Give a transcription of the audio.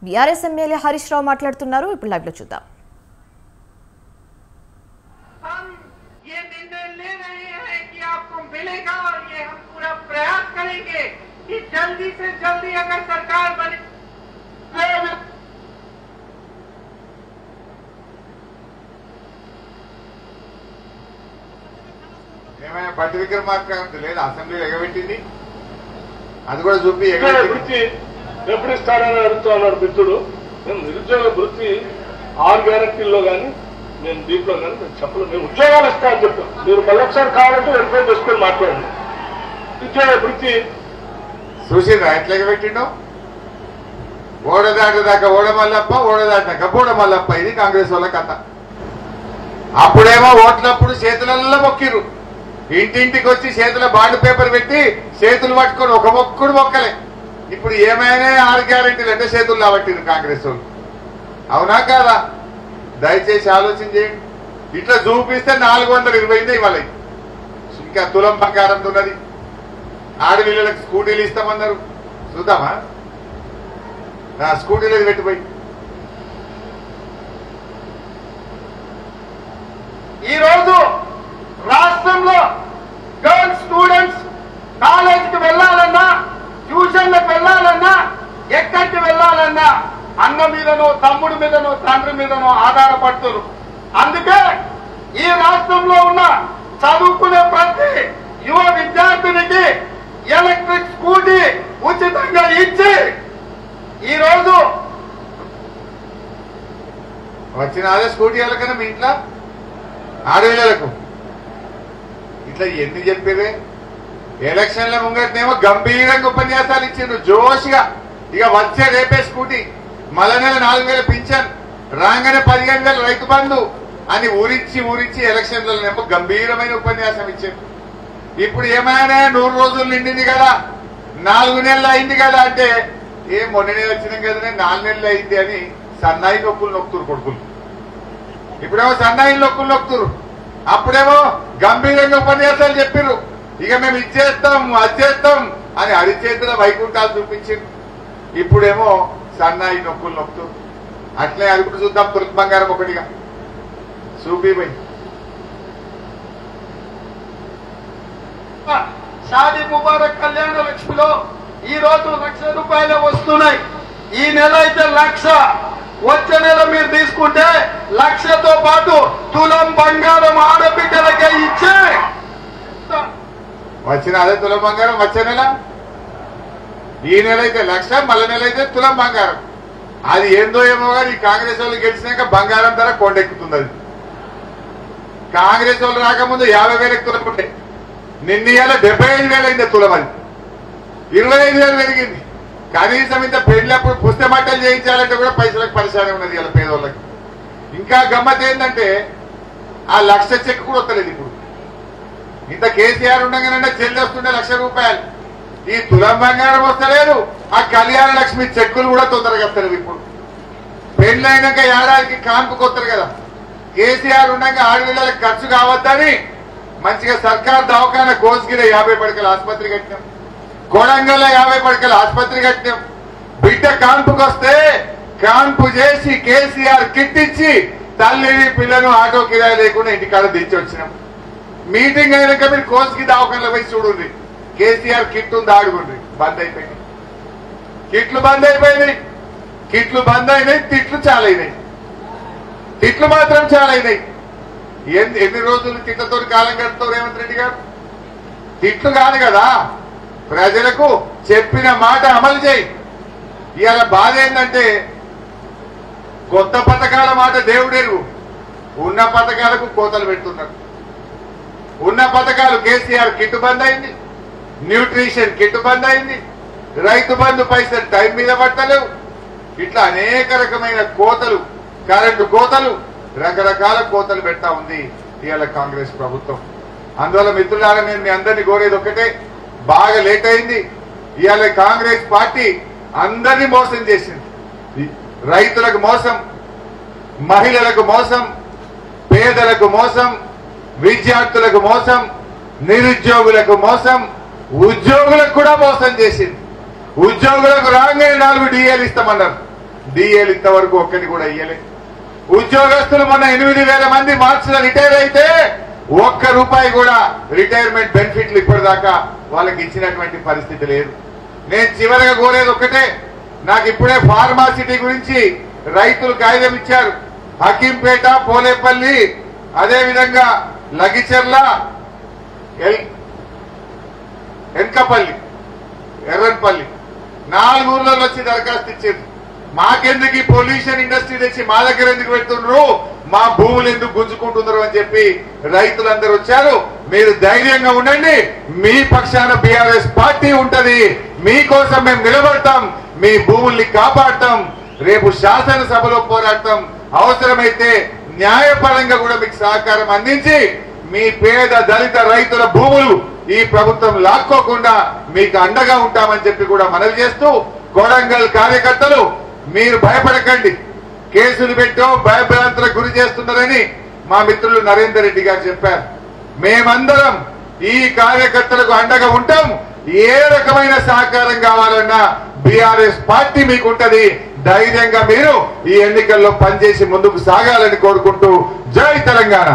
BRS MLA Harish Rao మాట్లాడుతున్నారు. ఇప్పుడు live లో చూద్దాం. ఏమైనా బట్టి విక్రమార్క లేదు అసెంబ్లీలో ఎగబెట్టింది, అది కూడా చూపి వృత్తి ఎప్పుడు ఇస్తాడని అడుగుతున్నాడు మిత్రుడు. మేము నిరుద్యోగ వృత్తి 6 గ్యారెంటీల్లో కానీ మేము దీంట్లో కానీ మేము చెప్పలేదు. మేము ఉద్యోగాలు ఇస్తామని చెప్తాం. మీరు మళ్ళొకసారి కావాలంటే వెరిఫై చేసుకొని మాట్లాడండి. నిరుద్యోగ వృత్తి చూసిండ్రా ఎట్లా ఎగబెట్టిండో? ఓడదాకా ఓడమల్లప్ప, ఓడదాటాక బోడమల్లప్ప. ఇది కాంగ్రెస్ వాళ్ళ కథ. అప్పుడేమో ఓట్లప్పుడు చేతులలో మొక్కిరు, ఇంటింటికి వచ్చి చేతుల బాండ్ పేపర్ పెట్టి చేతులు పట్టుకొని ఒక మొక్కుడు మొక్కలే. ఇప్పుడు ఏమైనా 6 గ్యారెంటీలు అంటే చేతులు లాబట్టిరు కాంగ్రెస్ వాళ్ళు. అవునా కాదా? దయచేసి ఆలోచన చేయండి. ఇట్లా చూపిస్తే 420 ఇవ్వాలి. ఇంకా తులం బంగారం ఉన్నది. ఆడపిల్లలకు స్కూటీలు ఇస్తామన్నారు. చూద్దామా? స్కూటీలు పెట్టిపోయి ఈరోజు రాష్ట్రంలో గర్ల్స్ స్టూడెంట్స్ కాలేజీకి వెళ్లాలన్నా, ట్యూషన్లకు వెళ్లాలన్నా, ఎక్కడికి వెళ్లాలన్నా అన్న మీదనో, తమ్ముడి మీదనో, తండ్రి మీదనో ఆధారపడుతున్నారు. అందుకే ఈ రాష్ట్రంలో ఉన్న చదువుకునే ప్రతి యువ విద్యార్థినికి ఎలక్ట్రిక్ స్కూటీ ఉచితంగా ఇచ్చి ఈరోజు వచ్చిన అదే స్కూటీ వాళ్ళకన్నా మీ ఇంట్లో ఆడపిల్లలకు ఇట్లా ఎన్ని చెప్పేదే. ఎలక్షన్ల ముంగటనేమో గంభీరంగా ఉపన్యాసాలు ఇచ్చిండ్రు జోష్గా. ఇక వచ్చే రేపే స్కూటీ, మళ్ళ నెల 4,000 పింఛన్, రాగానే 15,000 రైతు బంధు అని ఊరించి ఎలక్షన్లనేమో గంభీరమైన ఉపన్యాసం ఇచ్చారు. ఇప్పుడు ఏమైనా 100 రోజులు నిండింది కదా, 4 నెలలు అయింది కదా అంటే మొన్ననే వచ్చినాం కదనే 4 నెలలు అయింది అని సన్నాయి నొప్పులు నొక్కుతురు కొడుకులు. ఇప్పుడేమో సన్నాయి నొక్కులు నొక్కుతురు. అప్పుడేమో గంభీరంగా ఉపన్యాసాలు చెప్పిర్రు. ఇక మేము ఇచ్చేస్తాం అది చేస్తాం అని అరిచేతుల వైకుంఠాలు చూపించింది. ఇప్పుడేమో సన్నాయి నొక్కులు నొక్కుతురు. అట్లే అది కూడా చూద్దాం. తులసి బంగారం ఒకటిగా చూపిపోయి షాదీ ముబారక్ కళ్యాణ లక్ష్మిలో ఈ రోజు 1,00,000 రూపాయలు వస్తున్నాయి. ఈ నెల అయితే 1,00,000, వచ్చే నెల మీరు తీసుకుంటే 1,00,000తో పాటు తులం బంగారం ఆడబిడ్డలకే ఇచ్చే వచ్చిన అదే తులం బంగారం వచ్చే నెల. ఈ నెల అయితే 1,00,000, మళ్ళీ నెల అయితే తులం బంగారం. అది ఏందో ఏమో కానీ ఈ కాంగ్రెస్ వాళ్ళు గెలిచినాక బంగారం ధర కొండెక్కుతుంది. అది కాంగ్రెస్ వాళ్ళు రాకముందు 50,000 తులం ఉండే, నిన్న ఇవాళ 75,000 అయింది తులం. అది 25,000 పెరిగింది. కనీసం ఇంత పెళ్లిప్పుడు పుస్తక బట్టలు చేయించాలంటే కూడా పైసలకు పరిశానే ఉన్నది ఇలా పేదోళ్ళకి. ఇంకా గమ్మత్ ఏంటంటే ఆ 1,00,000 చెక్ కూడా వస్తలేదు. ఇప్పుడు ఇంత కేసీఆర్ ఉండగానే చెల్లి వస్తుండే 1,00,000 రూపాయలు. ఈ తులం బంగారం వస్తలేదు. ఆ కళ్యాణ లక్ష్మి చెక్కులు కూడా తొందరగా వస్తలేవు. ఇప్పుడు పెళ్లి అయినాక ఏడాదికి కాన్పుకి వస్తారు కదా. కేసీఆర్ ఉండగా ఆడపిల్లలకు ఖర్చు కావద్దని మంచిగా సర్కార్ దవాఖాన కోసిగిర 50 పడకల ఆసుపత్రి కట్టినాం, కొడంగల్లో 50 పడకల ఆసుపత్రి కట్టినాం. బిడ్డ కాన్పుకి వస్తే కాన్పు చేసి కేసీఆర్ కిట్ ఇచ్చి తల్లిని పిల్లను ఆటో కిరాయి లేకుండా ఇంటికాడ దించి వచ్చినాం. మీటింగ్ అయినాక మీరు కోసిగి దవాఖానలో పోయి చూడండి. కేసీఆర్ కిట్ ఉంది, ఆడుకుండ్రి. బంద్ అయిపోయింది. కిట్లు బంద్ అయిపోయినాయి. కిట్లు బంద్ అయినాయి, తిట్లు చాలా అయినాయి. తిట్లు మాత్రం చాలా అయినాయి. ఎన్ని రోజులు తిట్లతో కాలం గడుపుతారు రేవంత్ రెడ్డి గారు? తిట్లు కాదు కదా, ప్రజలకు చెప్పిన మాట అమలు చేయి. ఇవాళ బాధ ఏంటంటే కొత్త పథకాల మాట దేవుడెరుగు, ఉన్న పథకాలకు కోతలు పెడుతున్నారు. ఉన్న పథకాలు కేసీఆర్ కిట్ బంద్ అయింది, న్యూట్రిషన్ కిట్ బంద్ అయింది, రైతు బంధు పైసలు టైం మీద పట్టలేవు. ఇట్లా అనేక రకమైన కోతలు, కరెంటు కోతలు, రకరకాల కోతలు పెడతా ఉంది ఇవాళ కాంగ్రెస్ ప్రభుత్వం. అందువల్ల మిత్రులారా నేను మీ అందరినీ కోరేది ఒకటే, బాగా లేట్ అయింది. ఇవాళ కాంగ్రెస్ పార్టీ అందరినీ మోసం చేసింది. రైతులకు మోసం, మహిళలకు మోసం, పేదలకు మోసం, విద్యార్థులకు మోసం, నిరుద్యోగులకు మోసం, ఉద్యోగులకు కూడా మోసం చేసింది. ఉద్యోగులకు రాగానే 4 డిఏలు ఇస్తామన్నారు. డిఏలు ఇంతవరకు ఒక్కటి కూడా ఇయ్యలే. ఉద్యోగస్తులు మొన్న 8,000 మంది మార్చిలో రిటైర్ అయితే ఒక్క రూపాయి కూడా రిటైర్మెంట్ బెనిఫిట్లు ఇప్పటిదాకా వాళ్ళకి ఇచ్చినటువంటి పరిస్థితి లేదు. నేను చివరిగా కోరేది ఒక్కటే, నాకు ఇప్పుడే ఫార్మాసిటీ గురించి రైతులు కాగితం ఇచ్చారు. హకీంపేట, పోలేపల్లి, అదేవిధంగా లగిచెర్ల, ఎన్కపల్లి, ఎర్రన్పల్లి 4 ఊర్లలో వచ్చి దరఖాస్తు ఇచ్చారు. మాకెందుకు ఈ పొల్యూషన్ ఇండస్ట్రీ తెచ్చి మా దగ్గర ఎందుకు పెడుతున్నారు, మా భూములు ఎందుకు గుంజుకుంటున్నారు అని చెప్పి రైతులందరూ వచ్చారు. మీరు ధైర్యంగా ఉండండి, మీ పక్షాన బీఆర్ఎస్ పార్టీ ఉంటది, మీకోసం మేము నిలబడతాం, మీ భూముల్ని కాపాడతాం, రేపు శాసనసభలో పోరాడతాం, అవసరమైతే న్యాయపరంగా కూడా మీకు సహకారం అందించి మీ పేద దళిత రైతుల భూములు ఈ ప్రభుత్వం లాక్కోకుండా మీకు అండగా ఉంటామని చెప్పి కూడా మనవి చేస్తూ, కొడంగల్ కార్యకర్తలు మీరు భయపడకండి, కేసులు పెట్టో భయభ్రాంతులకు గురి చేస్తున్నారని మా మిత్రులు నరేందర్ రెడ్డి గారు చెప్పారు. మేమందరం ఈ కార్యకర్తలకు అండగా ఉంటాం. ఏ రకమైన సహకారం కావాలన్నా బీఆర్ఎస్ పార్టీ మీకుంటది. ధైర్యంగా మీరు ఈ ఎన్నికల్లో పనిచేసి ముందుకు సాగాలని కోరుకుంటూ జై తెలంగాణ.